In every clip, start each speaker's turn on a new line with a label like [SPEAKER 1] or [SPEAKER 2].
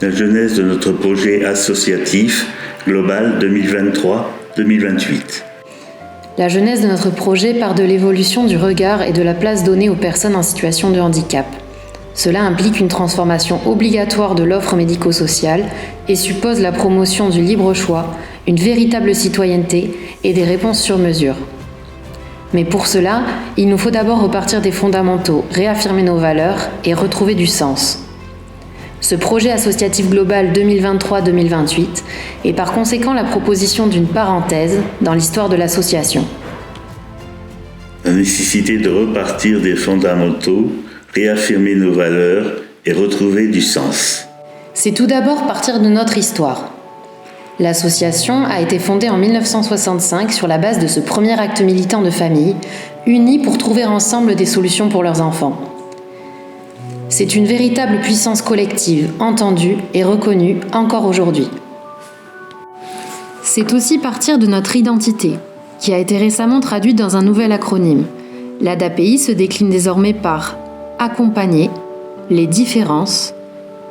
[SPEAKER 1] La genèse de notre projet associatif global 2023-2028.
[SPEAKER 2] La genèse de notre projet part de l'évolution du regard et de la place donnée aux personnes en situation de handicap. Cela implique une transformation obligatoire de l'offre médico-sociale et suppose la promotion du libre choix, une véritable citoyenneté et des réponses sur mesure. Mais pour cela, il nous faut d'abord repartir des fondamentaux, réaffirmer nos valeurs et retrouver du sens. Ce projet associatif global 2023-2028 est par conséquent la proposition d'une parenthèse dans l'histoire de l'association.
[SPEAKER 1] La nécessité de repartir des fondamentaux, réaffirmer nos valeurs et retrouver du sens.
[SPEAKER 2] C'est tout d'abord partir de notre histoire. L'association a été fondée en 1965 sur la base de ce premier acte militant de famille, unis pour trouver ensemble des solutions pour leurs enfants. C'est une véritable puissance collective, entendue et reconnue encore aujourd'hui. C'est aussi partir de notre identité, qui a été récemment traduite dans un nouvel acronyme. L'ADAPI se décline désormais par accompagner les différences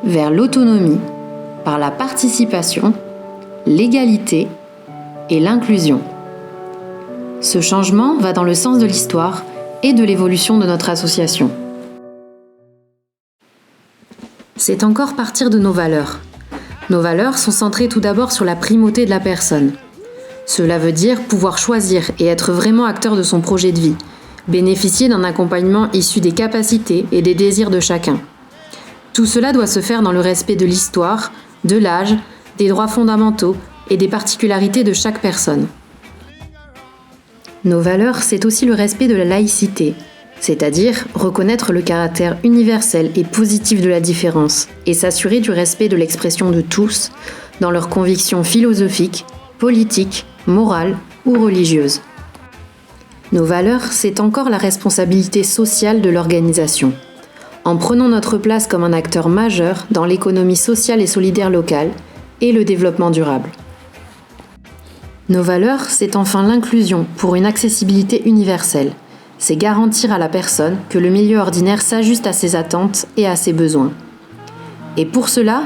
[SPEAKER 2] vers l'autonomie par la participation, l'égalité et l'inclusion. Ce changement va dans le sens de l'histoire et de l'évolution de notre association. C'est encore partir de nos valeurs. Nos valeurs sont centrées tout d'abord sur la primauté de la personne. Cela veut dire pouvoir choisir et être vraiment acteur de son projet de vie, bénéficier d'un accompagnement issu des capacités et des désirs de chacun. Tout cela doit se faire dans le respect de l'histoire, de l'âge, des droits fondamentaux et des particularités de chaque personne. Nos valeurs, c'est aussi le respect de la laïcité, c'est-à-dire reconnaître le caractère universel et positif de la différence et s'assurer du respect de l'expression de tous dans leurs convictions philosophiques, politiques, morales ou religieuses. Nos valeurs, c'est encore la responsabilité sociale de l'organisation. En prenant notre place comme un acteur majeur dans l'économie sociale et solidaire locale et le développement durable. Nos valeurs, c'est enfin l'inclusion pour une accessibilité universelle. C'est garantir à la personne que le milieu ordinaire s'ajuste à ses attentes et à ses besoins. Et pour cela,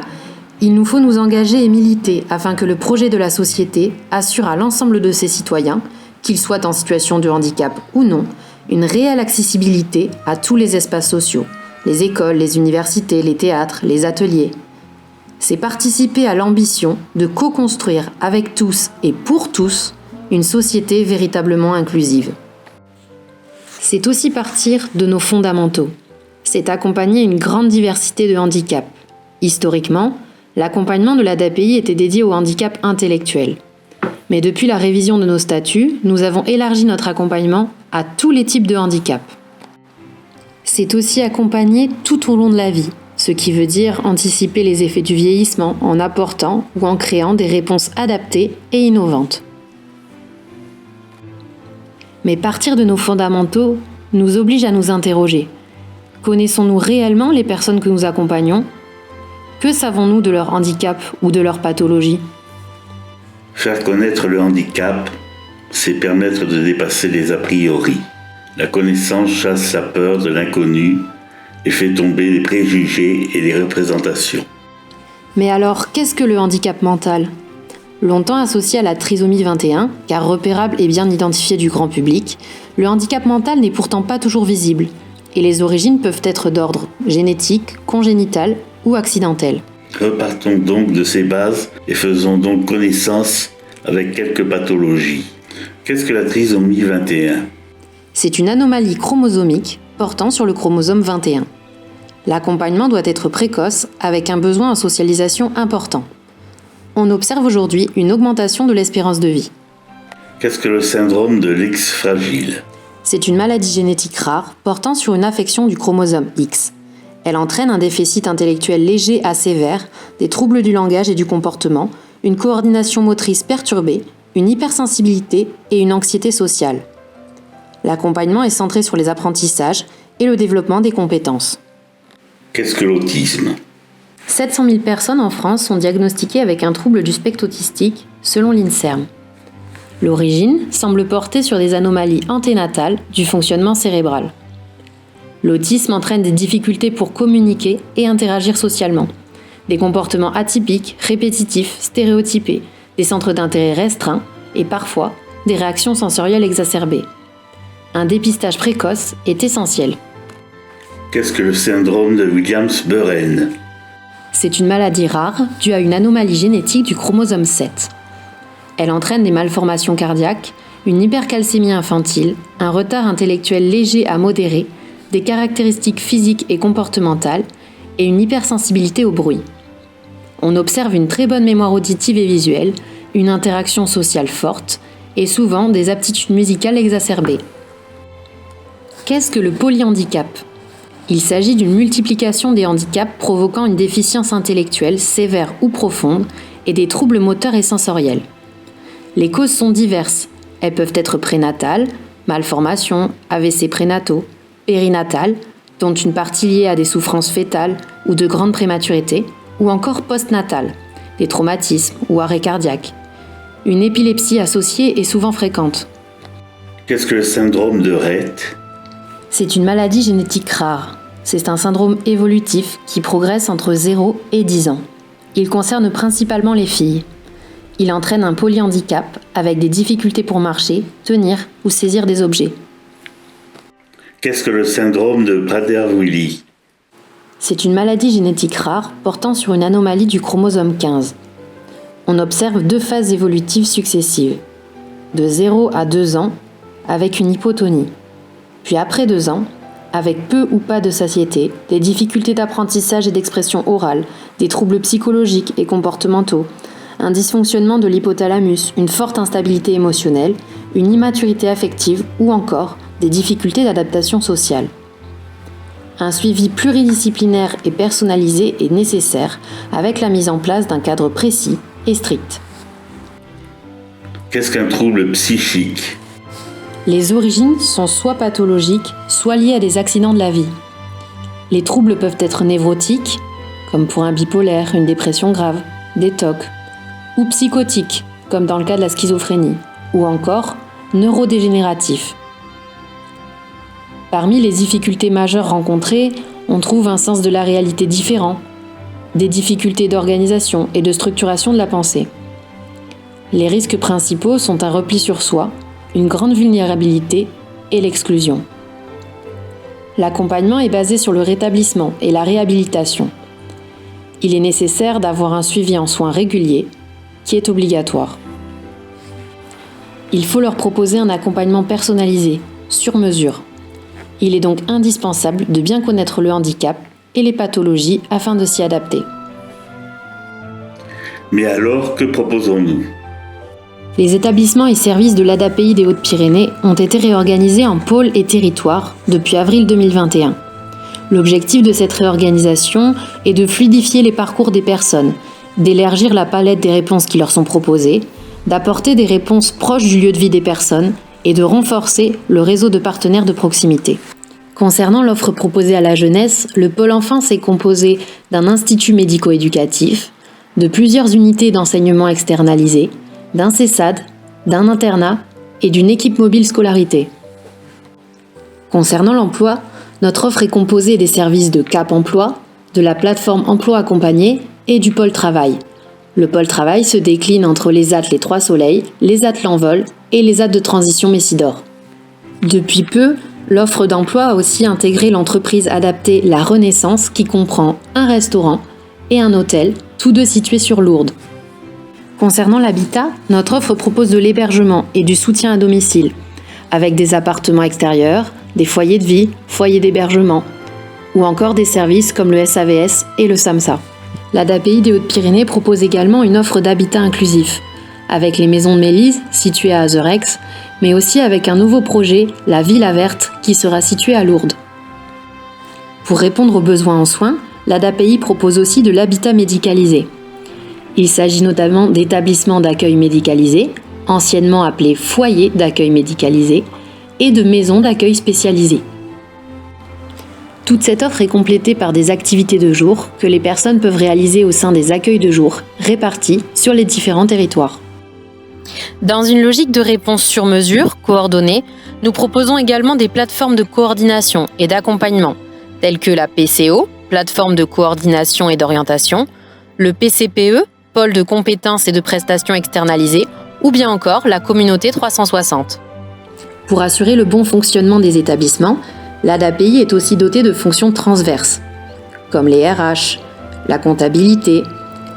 [SPEAKER 2] il nous faut nous engager et militer afin que le projet de la société assure à l'ensemble de ses citoyens, qu'ils soient en situation de handicap ou non, une réelle accessibilité à tous les espaces sociaux, les écoles, les universités, les théâtres, les ateliers. C'est participer à l'ambition de co-construire avec tous et pour tous une société véritablement inclusive. C'est aussi partir de nos fondamentaux. C'est accompagner une grande diversité de handicaps. Historiquement, l'accompagnement de l'ADAPI était dédié au handicap intellectuel. Mais depuis la révision de nos statuts, nous avons élargi notre accompagnement à tous les types de handicaps. C'est aussi accompagner tout au long de la vie, ce qui veut dire anticiper les effets du vieillissement en apportant ou en créant des réponses adaptées et innovantes. Mais partir de nos fondamentaux nous oblige à nous interroger. Connaissons-nous réellement les personnes que nous accompagnons ? Que savons-nous de leur handicap ou de leur pathologie ?
[SPEAKER 1] Faire connaître le handicap, c'est permettre de dépasser les a priori. La connaissance chasse la peur de l'inconnu et fait tomber les préjugés et les représentations.
[SPEAKER 2] Mais alors, qu'est-ce que le handicap mental ? Longtemps associé à la trisomie 21, car repérable et bien identifié du grand public, le handicap mental n'est pourtant pas toujours visible, et les origines peuvent être d'ordre génétique, congénital ou accidentel.
[SPEAKER 1] Repartons donc de ces bases et faisons donc connaissance avec quelques pathologies. Qu'est-ce que la trisomie 21 ?
[SPEAKER 2] C'est une anomalie chromosomique portant sur le chromosome 21. L'accompagnement doit être précoce avec un besoin en socialisation important. On observe aujourd'hui une augmentation de l'espérance de vie.
[SPEAKER 1] Qu'est-ce que le syndrome de l'X fragile ?
[SPEAKER 2] C'est une maladie génétique rare portant sur une affection du chromosome X. Elle entraîne un déficit intellectuel léger à sévère, des troubles du langage et du comportement, une coordination motrice perturbée, une hypersensibilité et une anxiété sociale. L'accompagnement est centré sur les apprentissages et le développement des compétences.
[SPEAKER 1] Qu'est-ce que l'autisme ?
[SPEAKER 2] 700 000 personnes en France sont diagnostiquées avec un trouble du spectre autistique, selon l'INSERM. L'origine semble porter sur des anomalies anténatales du fonctionnement cérébral. L'autisme entraîne des difficultés pour communiquer et interagir socialement. des comportements atypiques, répétitifs, stéréotypés, des centres d'intérêt restreints et parfois des réactions sensorielles exacerbées. Un dépistage précoce est essentiel.
[SPEAKER 1] Qu'est-ce que le syndrome de Williams-Burren ?
[SPEAKER 2] C'est une maladie rare due à une anomalie génétique du chromosome 7. Elle entraîne des malformations cardiaques, une hypercalcémie infantile, un retard intellectuel léger à modéré, des caractéristiques physiques et comportementales et une hypersensibilité au bruit. On observe une très bonne mémoire auditive et visuelle, une interaction sociale forte et souvent des aptitudes musicales exacerbées. Qu'est-ce que le polyhandicap ? Il s'agit d'une multiplication des handicaps provoquant une déficience intellectuelle sévère ou profonde et des troubles moteurs et sensoriels. Les causes sont diverses. Elles peuvent être prénatales, malformations, AVC prénataux, périnatales, dont une partie liée à des souffrances fœtales ou de grande prématurité, ou encore postnatales, des traumatismes ou arrêts cardiaques. Une épilepsie associée est souvent fréquente.
[SPEAKER 1] Qu'est-ce que le syndrome de Rett ?
[SPEAKER 2] C'est une maladie génétique rare. C'est un syndrome évolutif qui progresse entre 0 et 10 ans. Il concerne principalement les filles. Il entraîne un polyhandicap avec des difficultés pour marcher, tenir ou saisir des objets.
[SPEAKER 1] Qu'est-ce que le syndrome de Prader-Willi ?
[SPEAKER 2] C'est une maladie génétique rare portant sur une anomalie du chromosome 15. On observe 2 phases évolutives successives, de 0 à 2 ans avec une hypotonie, puis après 2 ans, avec peu ou pas de satiété, des difficultés d'apprentissage et d'expression orale, des troubles psychologiques et comportementaux, un dysfonctionnement de l'hypothalamus, une forte instabilité émotionnelle, une immaturité affective ou encore des difficultés d'adaptation sociale. Un suivi pluridisciplinaire et personnalisé est nécessaire avec la mise en place d'un cadre précis et strict.
[SPEAKER 1] Qu'est-ce qu'un trouble psychique ?
[SPEAKER 2] Les origines sont soit pathologiques, soit liées à des accidents de la vie. Les troubles peuvent être névrotiques, comme pour un bipolaire, une dépression grave, des TOC, ou psychotiques, comme dans le cas de la schizophrénie, ou encore neurodégénératifs. Parmi les difficultés majeures rencontrées, on trouve un sens de la réalité différent, des difficultés d'organisation et de structuration de la pensée. Les risques principaux sont un repli sur soi, une grande vulnérabilité et l'exclusion. L'accompagnement est basé sur le rétablissement et la réhabilitation. Il est nécessaire d'avoir un suivi en soins réguliers, qui est obligatoire. Il faut leur proposer un accompagnement personnalisé, sur mesure. Il est donc indispensable de bien connaître le handicap et les pathologies afin de s'y adapter.
[SPEAKER 1] Mais alors, que proposons-nous ?
[SPEAKER 2] Les établissements et services de l'ADAPI des Hautes-Pyrénées ont été réorganisés en pôles et territoires depuis avril 2021. L'objectif de cette réorganisation est de fluidifier les parcours des personnes, d'élargir la palette des réponses qui leur sont proposées, d'apporter des réponses proches du lieu de vie des personnes et de renforcer le réseau de partenaires de proximité. Concernant l'offre proposée à la jeunesse, le pôle enfance est composé d'un institut médico-éducatif, de plusieurs unités d'enseignement externalisées, d'un CESAD, d'un internat et d'une équipe mobile scolarité. Concernant l'emploi, notre offre est composée des services de Cap Emploi, de la plateforme Emploi Accompagné et du pôle Travail. Le pôle Travail se décline entre les ZAT Les Trois Soleils, les ZAT L'Envol et les ZAT de transition Messidor. Depuis peu, l'offre d'emploi a aussi intégré l'entreprise adaptée La Renaissance qui comprend un restaurant et un hôtel, tous deux situés sur Lourdes. Concernant l'habitat, notre offre propose de l'hébergement et du soutien à domicile, avec des appartements extérieurs, des foyers de vie, foyers d'hébergement, ou encore des services comme le SAVS et le SAMSA. L'ADAPI des Hautes-Pyrénées propose également une offre d'habitat inclusif, avec les maisons de Mélise, situées à Azerex, mais aussi avec un nouveau projet, la Villa Verte, qui sera située à Lourdes. Pour répondre aux besoins en soins, l'ADAPI propose aussi de l'habitat médicalisé. Il s'agit notamment d'établissements d'accueil médicalisés, anciennement appelés foyers d'accueil médicalisés, et de maisons d'accueil spécialisées. Toute cette offre est complétée par des activités de jour que les personnes peuvent réaliser au sein des accueils de jour répartis sur les différents territoires. Dans une logique de réponse sur mesure, coordonnée, nous proposons également des plateformes de coordination et d'accompagnement, telles que la PCO, plateforme de coordination et d'orientation, le PCPE, pôle de compétences et de prestations externalisées, ou bien encore la communauté 360. Pour assurer le bon fonctionnement des établissements, l'ADAPI est aussi dotée de fonctions transverses, comme les RH, la comptabilité,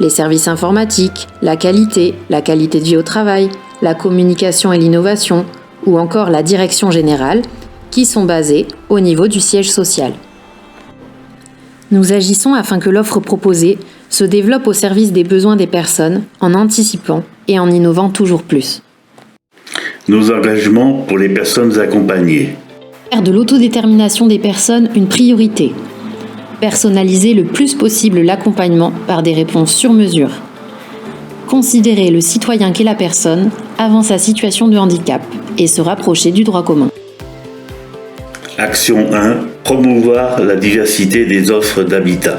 [SPEAKER 2] les services informatiques, la qualité de vie au travail, la communication et l'innovation, ou encore la direction générale, qui sont basées au niveau du siège social. Nous agissons afin que l'offre proposée se développe au service des besoins des personnes en anticipant et en innovant toujours plus.
[SPEAKER 1] Nos engagements pour les personnes accompagnées.
[SPEAKER 2] Faire de l'autodétermination des personnes une priorité. Personnaliser le plus possible l'accompagnement par des réponses sur mesure. Considérer le citoyen qu'est la personne avant sa situation de handicap et se rapprocher du droit commun.
[SPEAKER 1] Action 1. Promouvoir la diversité des offres d'habitat.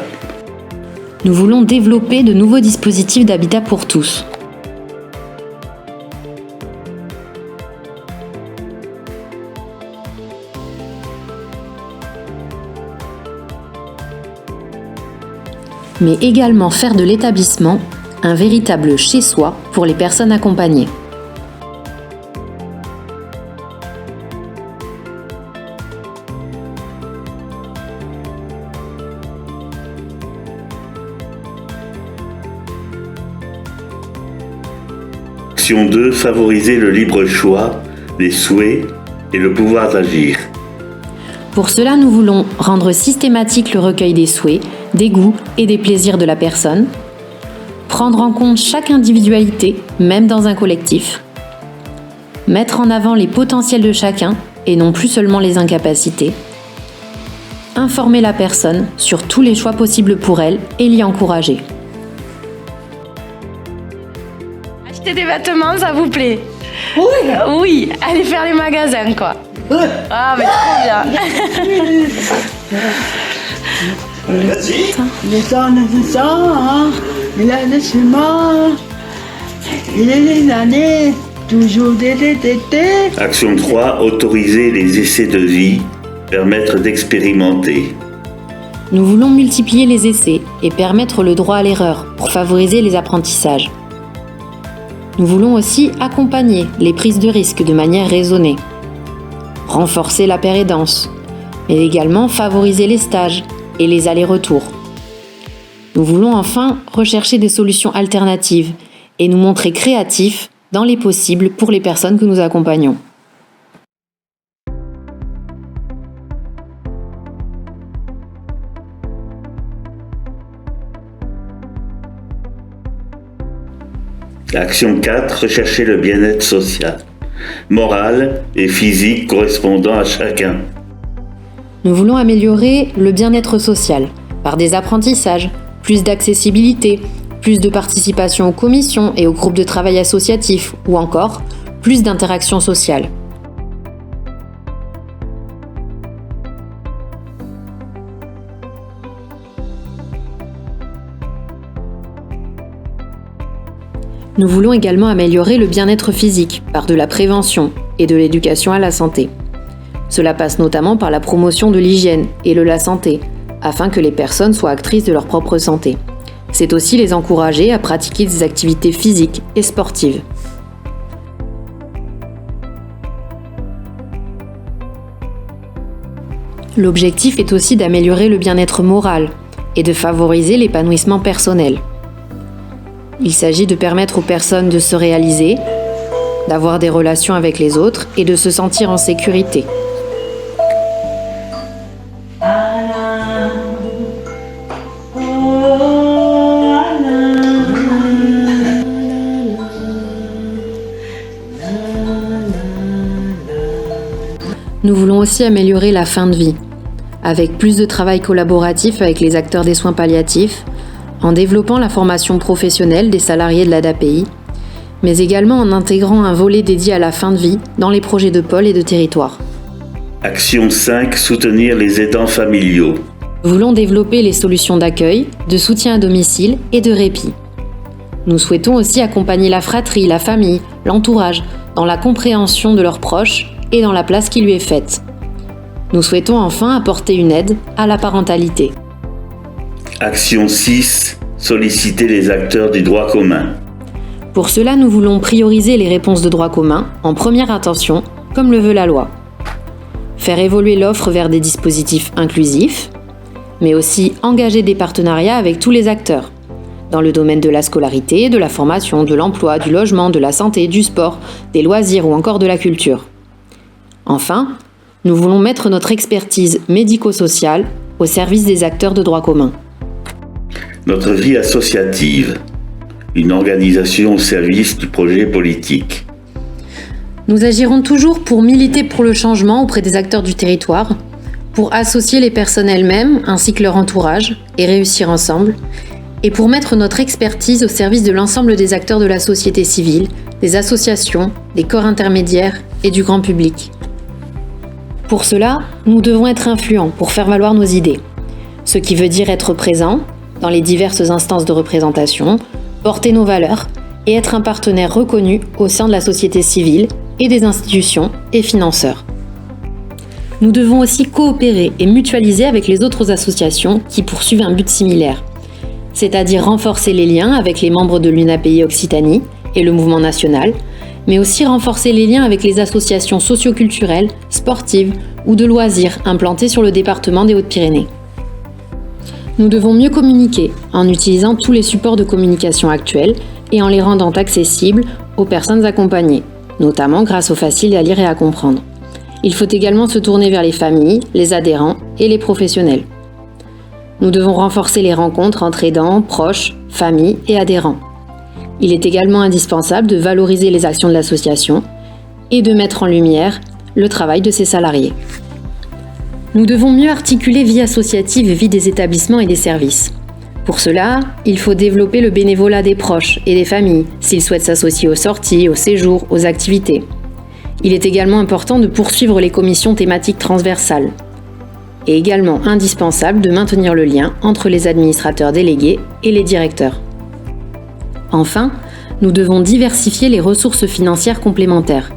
[SPEAKER 2] Nous voulons développer de nouveaux dispositifs d'habitat pour tous. Mais également faire de l'établissement un véritable chez-soi pour les personnes accompagnées.
[SPEAKER 1] Action 2. Favoriser le libre choix, les souhaits et le pouvoir d'agir.
[SPEAKER 2] Pour cela, nous voulons rendre systématique le recueil des souhaits, des goûts et des plaisirs de la personne, prendre en compte chaque individualité, même dans un collectif, mettre en avant les potentiels de chacun et non plus seulement les incapacités, informer la personne sur tous les choix possibles pour elle et l'y encourager.
[SPEAKER 3] Acheter des vêtements, ça vous plaît?
[SPEAKER 4] Oui.
[SPEAKER 3] Oui, aller faire les magasins, quoi. Ah, mais trop bien.
[SPEAKER 4] Le temps nécessaire, hein. Il a des chemins. Il est des années. Toujours des.
[SPEAKER 1] Action 3. Autoriser les essais de vie, permettre d'expérimenter.
[SPEAKER 2] Nous voulons multiplier les essais et permettre le droit à l'erreur pour favoriser les apprentissages. Nous voulons aussi accompagner les prises de risques de manière raisonnée, renforcer la pérédance, mais également favoriser les stages et les allers-retours. Nous voulons enfin rechercher des solutions alternatives et nous montrer créatifs dans les possibles pour les personnes que nous accompagnons.
[SPEAKER 1] Action 4. Rechercher le bien-être social, moral et physique correspondant à chacun.
[SPEAKER 2] Nous voulons améliorer le bien-être social par des apprentissages, plus d'accessibilité, plus de participation aux commissions et aux groupes de travail associatifs ou encore plus d'interaction sociale. Nous voulons également améliorer le bien-être physique par de la prévention et de l'éducation à la santé. Cela passe notamment par la promotion de l'hygiène et de la santé, afin que les personnes soient actrices de leur propre santé. C'est aussi les encourager à pratiquer des activités physiques et sportives. L'objectif est aussi d'améliorer le bien-être moral et de favoriser l'épanouissement personnel. Il s'agit de permettre aux personnes de se réaliser, d'avoir des relations avec les autres et de se sentir en sécurité. Nous voulons aussi améliorer la fin de vie, avec plus de travail collaboratif avec les acteurs des soins palliatifs, en développant la formation professionnelle des salariés de l'ADAPI, mais également en intégrant un volet dédié à la fin de vie dans les projets de pôle et de territoire.
[SPEAKER 1] Action 5. Soutenir les aidants familiaux.
[SPEAKER 2] Nous voulons développer les solutions d'accueil, de soutien à domicile et de répit. Nous souhaitons aussi accompagner la fratrie, la famille, l'entourage dans la compréhension de leurs proches et dans la place qui lui est faite. Nous souhaitons enfin apporter une aide à la parentalité.
[SPEAKER 1] Action 6. Solliciter les acteurs du droit commun.
[SPEAKER 2] Pour cela, nous voulons prioriser les réponses de droit commun en première intention, comme le veut la loi. Faire évoluer l'offre vers des dispositifs inclusifs, mais aussi engager des partenariats avec tous les acteurs, dans le domaine de la scolarité, de la formation, de l'emploi, du logement, de la santé, du sport, des loisirs ou encore de la culture. Enfin, nous voulons mettre notre expertise médico-sociale au service des acteurs de droit commun.
[SPEAKER 1] Notre vie associative. Une organisation au service du projet politique.
[SPEAKER 2] Nous agirons toujours pour militer pour le changement auprès des acteurs du territoire, pour associer les personnes elles-mêmes ainsi que leur entourage et réussir ensemble, et pour mettre notre expertise au service de l'ensemble des acteurs de la société civile, des associations, des corps intermédiaires et du grand public. Pour cela, nous devons être influents pour faire valoir nos idées, ce qui veut dire être présents dans les diverses instances de représentation, porter nos valeurs et être un partenaire reconnu au sein de la société civile et des institutions et financeurs. Nous devons aussi coopérer et mutualiser avec les autres associations qui poursuivent un but similaire, c'est-à-dire renforcer les liens avec les membres de l'UNAPI Occitanie et le mouvement national, mais aussi renforcer les liens avec les associations socio-culturelles, sportives ou de loisirs implantées sur le département des Hautes-Pyrénées. Nous devons mieux communiquer en utilisant tous les supports de communication actuels et en les rendant accessibles aux personnes accompagnées, notamment grâce au facile à lire et à comprendre. Il faut également se tourner vers les familles, les adhérents et les professionnels. Nous devons renforcer les rencontres entre aidants, proches, familles et adhérents. Il est également indispensable de valoriser les actions de l'association et de mettre en lumière le travail de ses salariés. Nous devons mieux articuler vie associative et vie des établissements et des services. Pour cela, il faut développer le bénévolat des proches et des familles s'ils souhaitent s'associer aux sorties, aux séjours, aux activités. Il est également important de poursuivre les commissions thématiques transversales. Et également indispensable de maintenir le lien entre les administrateurs délégués et les directeurs. Enfin, nous devons diversifier les ressources financières complémentaires.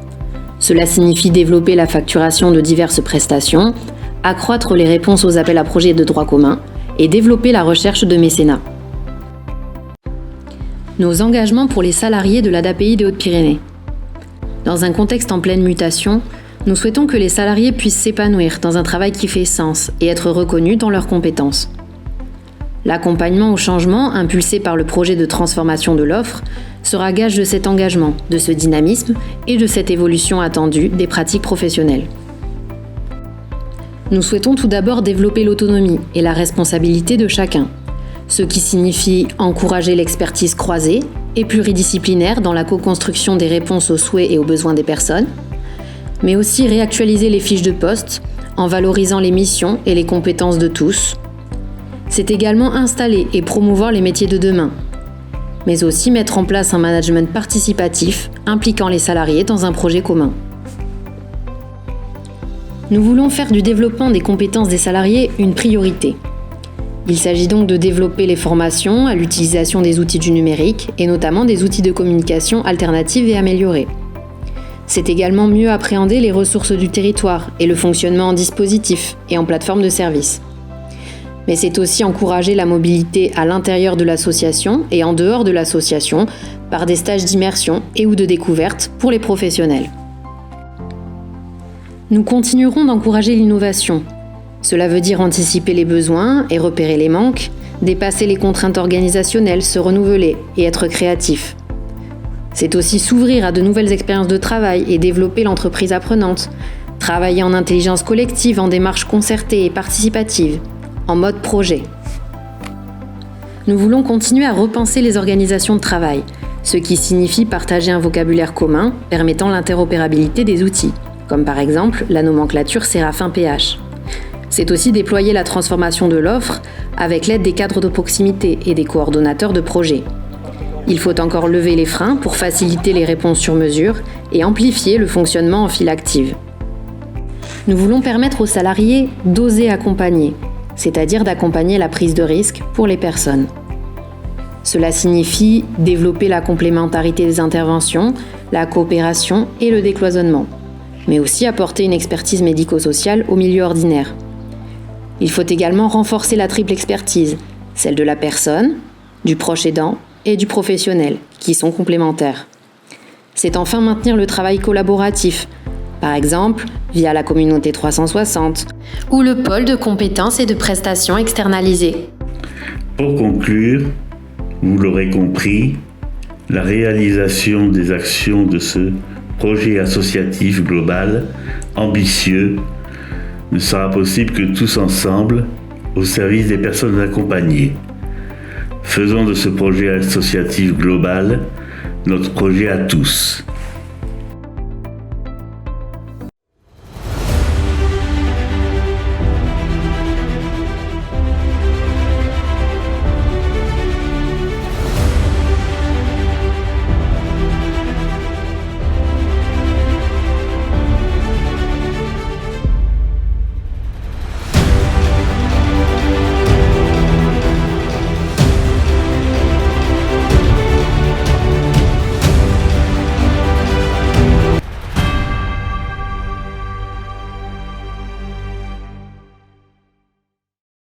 [SPEAKER 2] Cela signifie développer la facturation de diverses prestations, accroître les réponses aux appels à projets de droit commun et développer la recherche de mécénat. Nos engagements pour les salariés de l'ADAPI des Hautes-Pyrénées. Dans un contexte en pleine mutation, nous souhaitons que les salariés puissent s'épanouir dans un travail qui fait sens et être reconnus dans leurs compétences. L'accompagnement au changement, impulsé par le projet de transformation de l'offre, sera gage de cet engagement, de ce dynamisme et de cette évolution attendue des pratiques professionnelles. Nous souhaitons tout d'abord développer l'autonomie et la responsabilité de chacun, ce qui signifie encourager l'expertise croisée et pluridisciplinaire dans la co-construction des réponses aux souhaits et aux besoins des personnes, mais aussi réactualiser les fiches de poste en valorisant les missions et les compétences de tous. C'est également installer et promouvoir les métiers de demain, mais aussi mettre en place un management participatif impliquant les salariés dans un projet commun. Nous voulons faire du développement des compétences des salariés une priorité. Il s'agit donc de développer les formations à l'utilisation des outils du numérique et notamment des outils de communication alternatifs et améliorés. C'est également mieux appréhender les ressources du territoire et le fonctionnement en dispositifs et en plateformes de services. Mais c'est aussi encourager la mobilité à l'intérieur de l'association et en dehors de l'association par des stages d'immersion et ou de découverte pour les professionnels. Nous continuerons d'encourager l'innovation. Cela veut dire anticiper les besoins et repérer les manques, dépasser les contraintes organisationnelles, se renouveler et être créatif. C'est aussi s'ouvrir à de nouvelles expériences de travail et développer l'entreprise apprenante, travailler en intelligence collective, en démarche concertée et participative, en mode projet. Nous voulons continuer à repenser les organisations de travail, ce qui signifie partager un vocabulaire commun permettant l'interopérabilité des outils, comme par exemple la nomenclature Séraphin PH. C'est aussi déployer la transformation de l'offre avec l'aide des cadres de proximité et des coordonnateurs de projet. Il faut encore lever les freins pour faciliter les réponses sur mesure et amplifier le fonctionnement en file active. Nous voulons permettre aux salariés d'oser accompagner, c'est-à-dire d'accompagner la prise de risque pour les personnes. Cela signifie développer la complémentarité des interventions, la coopération et le décloisonnement, mais aussi apporter une expertise médico-sociale au milieu ordinaire. Il faut également renforcer la triple expertise, celle de la personne, du proche aidant et du professionnel, qui sont complémentaires. C'est enfin maintenir le travail collaboratif, par exemple via la communauté 360 ou le pôle de compétences et de prestations externalisées.
[SPEAKER 1] Pour conclure, vous l'aurez compris, la réalisation des actions de ce projet associatif global, ambitieux, ne sera possible que tous ensemble, au service des personnes accompagnées. Faisons de ce projet associatif global notre projet à tous.